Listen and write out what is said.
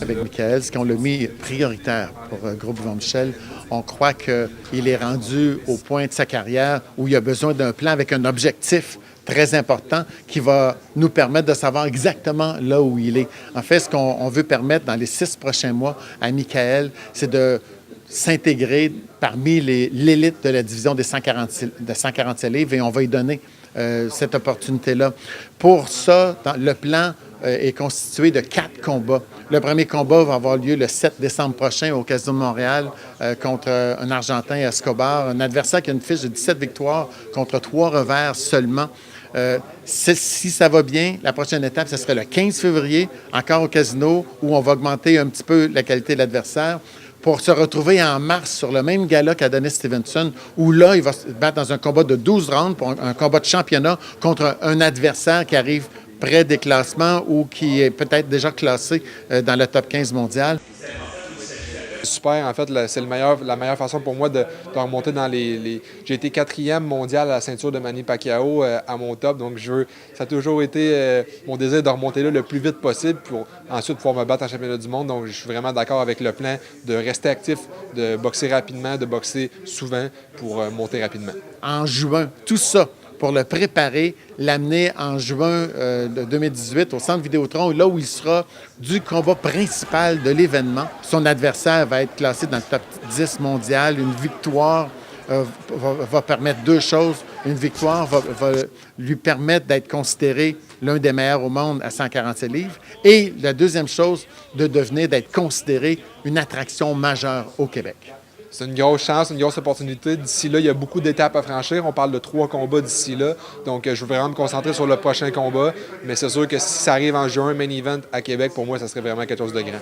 Avec Michael, ce qu'on l'a mis prioritaire pour Groupe Yvon Michel, on croit qu'il est rendu au point de sa carrière où il a besoin d'un plan avec un objectif très important qui va nous permettre de savoir exactement là où il est. En fait, ce qu'on veut permettre dans les 6 prochains mois à Michael, c'est de s'intégrer parmi l'élite de la division des 147 livres et on va lui donner cette opportunité-là. Pour ça, le plan est constitué de 4 combats. Le premier combat va avoir lieu le 7 décembre prochain au Casino de Montréal contre un Argentin, Escobar, un adversaire qui a une fiche de 17 victoires contre 3 revers seulement. Si ça va bien, la prochaine étape, ce serait le 15 février, encore au Casino, où on va augmenter un petit peu la qualité de l'adversaire pour se retrouver en mars sur le même gala qu'Adonis Stevenson, où là, il va se battre dans un combat de 12 rounds pour un combat de championnat contre un adversaire qui arrive près des classements ou qui est peut-être déjà classé dans le top 15 mondial. Super, en fait, c'est la meilleure façon pour moi de remonter dans J'ai été 4e mondial à la ceinture de Manny Pacquiao à mon top, donc ça a toujours été mon désir de remonter là le plus vite possible pour ensuite pouvoir me battre en championnat du monde. Donc, je suis vraiment d'accord avec le plan de rester actif, de boxer rapidement, de boxer souvent pour monter rapidement. En juin, tout ça pour le préparer, l'amener en juin de 2018 au Centre Vidéotron, là où il sera du combat principal de l'événement. Son adversaire va être classé dans le top 10 mondial. Une victoire va permettre 2 choses. Une victoire va lui permettre d'être considéré l'un des meilleurs au monde à 147 livres. Et la deuxième chose, d'être considéré une attraction majeure au Québec. C'est une grosse chance, une grosse opportunité. D'ici là, il y a beaucoup d'étapes à franchir. On parle de 3 combats d'ici là. Donc, je veux vraiment me concentrer sur le prochain combat. Mais c'est sûr que si ça arrive en juin, main event à Québec, pour moi, ça serait vraiment quelque chose de grand.